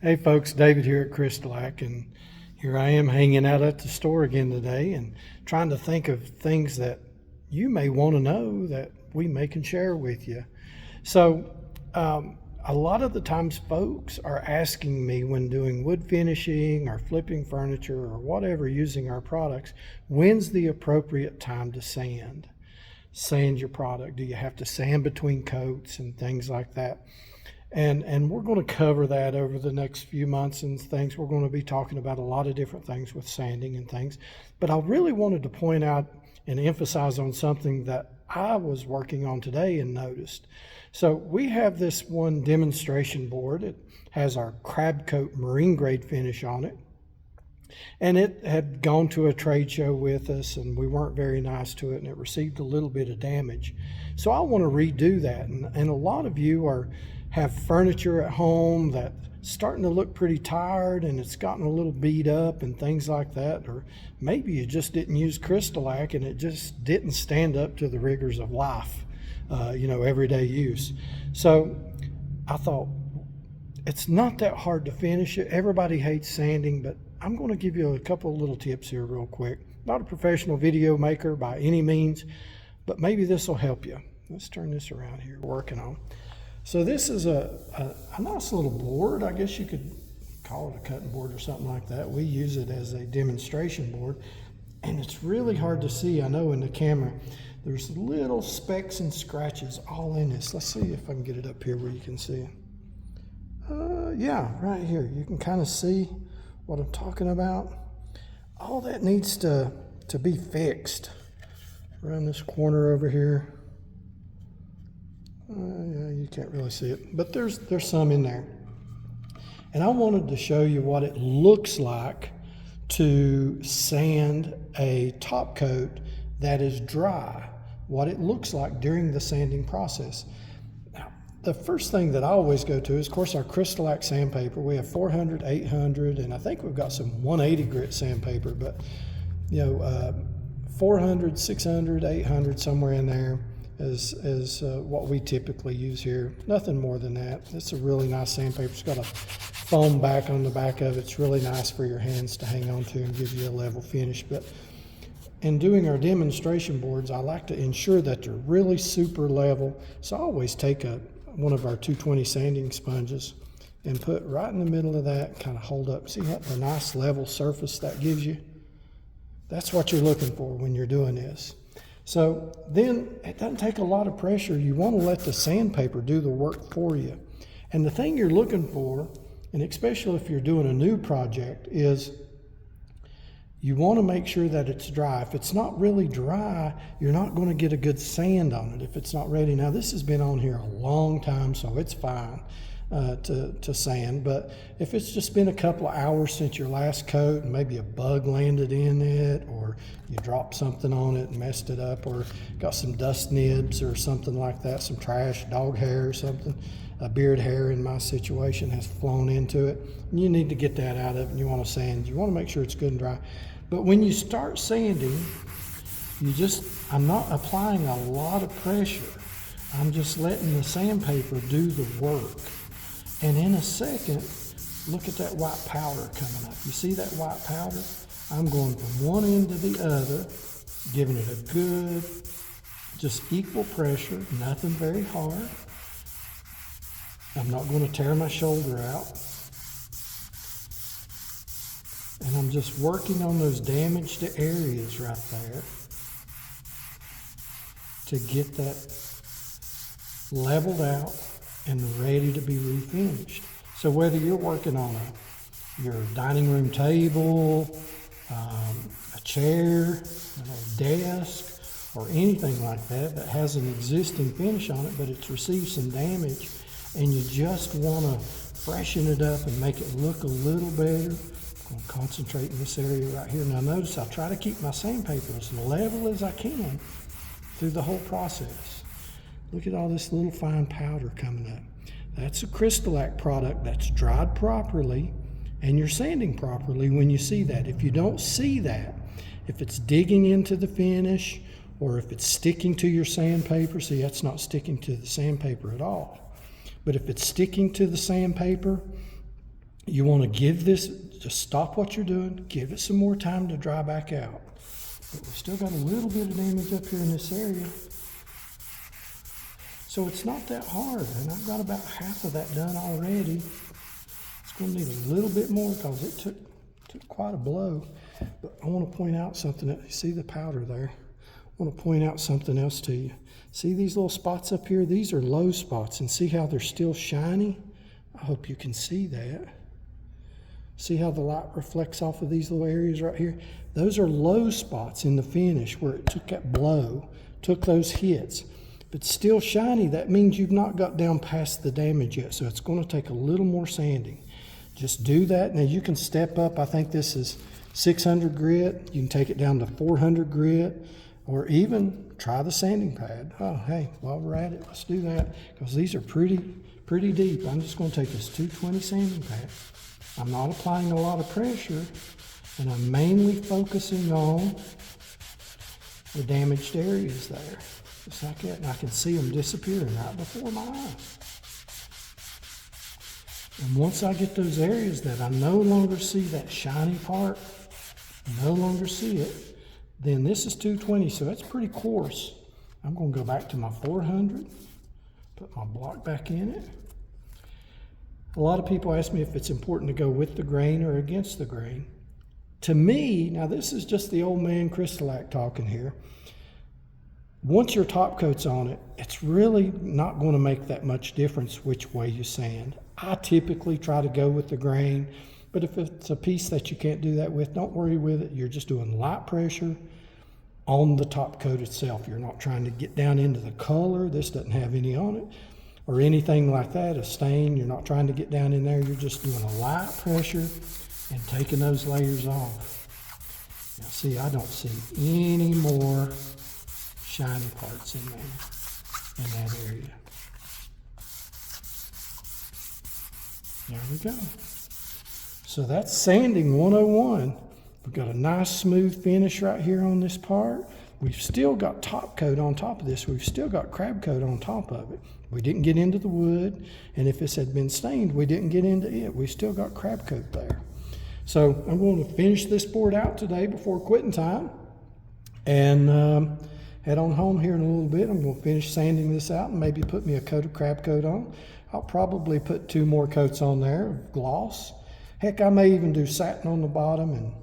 Hey folks, David here at CrystaLac, and here I am hanging out at the store again today and trying to think of things that you may want to know that we may can share with you. So a lot of the times folks are asking me when doing wood finishing or flipping furniture or whatever using our products, when's the appropriate time to sand your product? Do you have to sand between coats and things like that? And we're going to cover that over the next few months and things. We're going to be talking about a lot of different things with sanding and things. But I really wanted to point out and emphasize on something that I was working on today and noticed. So we have this one demonstration board. It has our crab coat marine grade finish on it. And it had gone to a trade show with us, and we weren't very nice to it, and it received a little bit of damage. So I want to redo that. And a lot of you have furniture at home that's starting to look pretty tired and it's gotten a little beat up and things like that. Or maybe you just didn't use CrystaLac and it just didn't stand up to the rigors of life, everyday use. So I thought, it's not that hard to finish it. Everybody hates sanding, but I'm going to give you a couple of little tips here real quick. Not a professional video maker by any means, but maybe this will help you. Let's turn this around here we're working on. So this is a nice little board. I guess you could call it a cutting board or something like that. We use it as a demonstration board, and it's really hard to see. I know in the camera, there's little specks and scratches all in this. Let's see if I can get it up here where you can see it. Yeah, right here. You can kind of see what I'm talking about. All that needs to be fixed. Around this corner over here. Yeah, you can't really see it, but there's some in there. And I wanted to show you what it looks like to sand a top coat that is dry, what it looks like during the sanding process. Now, the first thing that I always go to is, of course, our CrystaLac sandpaper. We have 400, 800, and I think we've got some 180 grit sandpaper, but 400, 600, 800, somewhere in there is what we typically use here. Nothing more than that. It's a really nice sandpaper. It's got a foam back on the back of it. It's really nice for your hands to hang on to and give you a level finish. But in doing our demonstration boards, I like to ensure that they're really super level. So I always take one of our 220 sanding sponges and put right in the middle of that, kind of hold up. See what the nice level surface that gives you? That's what you're looking for when you're doing this. So then it doesn't take a lot of pressure. You want to let the sandpaper do the work for you. And the thing you're looking for, and especially if you're doing a new project, is you want to make sure that it's dry. If it's not really dry, you're not going to get a good sand on it if it's not ready. Now this has been on here a long time, so it's fine to sand. But if it's just been a couple of hours since your last coat and maybe a bug landed in it, or you dropped something on it and messed it up, or got some dust nibs or something like that, some trash, dog hair or something, a beard hair in my situation has flown into it, and you need to get that out of it and you want to sand. You want to make sure it's good and dry. But when you start sanding, I'm not applying a lot of pressure. I'm just letting the sandpaper do the work. And in a second, look at that white powder coming up. You see that white powder? I'm going from one end to the other, giving it a good, just equal pressure, nothing very hard. I'm not going to tear my shoulder out. And I'm just working on those damaged areas right there to get that leveled out and ready to be refinished. So whether you're working on your dining room table, a chair, a desk, or anything like that has an existing finish on it, but it's received some damage, and you just want to freshen it up and make it look a little better, I'm going to concentrate in this area right here. Now notice I try to keep my sandpaper as level as I can through the whole process. Look at all this little fine powder coming up. That's a CrystaLac product that's dried properly, and you're sanding properly when you see that. If you don't see that, if it's digging into the finish, or if it's sticking to your sandpaper, see, that's not sticking to the sandpaper at all. But if it's sticking to the sandpaper, You want to give this, just stop what you're doing, give it some more time to dry back out. But we've still got a little bit of damage up here in this area. So it's not that hard, and I've got about half of that done already. It's going to need a little bit more because it took quite a blow. But I want to point out something. You see the powder there? I want to point out something else to you. See these little spots up here? These are low spots, and see how they're still shiny? I hope you can see that. See how the light reflects off of these little areas right here? Those are low spots in the finish where it took that blow, took those hits. But still shiny, that means you've not got down past the damage yet, so it's going to take a little more sanding. Just do that. Now you can step up. I think this is 600 grit. You can take it down to 400 grit, or even try the sanding pad. Oh, hey, while we're at it, let's do that, because these are pretty deep. I'm just going to take this 220 sanding pad. I'm not applying a lot of pressure, and I'm mainly focusing on the damaged areas there. Just like that, and I can see them disappearing right before my eyes. And once I get those areas that I no longer see that shiny part, no longer see it, then this is 220, so that's pretty coarse. I'm going to go back to my 400, put my block back in it. A lot of people ask me if it's important to go with the grain or against the grain. To me, now this is just the old man CrystaLac talking here. Once your top coat's on it, it's really not going to make that much difference which way you sand. I typically try to go with the grain, but if it's a piece that you can't do that with, don't worry with it. You're just doing light pressure on the top coat itself. You're not trying to get down into the color. This doesn't have any on it or anything like that, a stain. You're not trying to get down in there. You're just doing a light pressure and taking those layers off. Now see, I don't see any more shiny parts in there, in that area. There we go. So that's sanding 101. We've got a nice smooth finish right here on this part. We've still got top coat on top of this. We've still got crab coat on top of it. We didn't get into the wood, and if this had been stained, we didn't get into it. We still got crab coat there. So I'm going to finish this board out today before quitting time, and head on home here in a little bit. I'm going to finish sanding this out and maybe put me a coat of crab coat on. I'll probably put 2 more coats on there of gloss. Heck, I may even do satin on the bottom and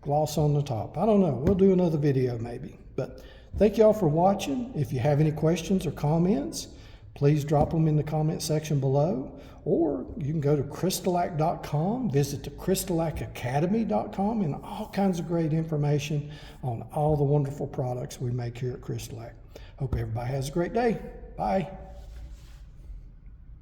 gloss on the top. I don't know. We'll do another video maybe. But thank you all for watching. If you have any questions or comments, please drop them in the comment section below. Or you can go to CrystaLac.com, visit the CrystaLacAcademy.com, and all kinds of great information on all the wonderful products we make here at CrystaLac. Hope everybody has a great day. Bye.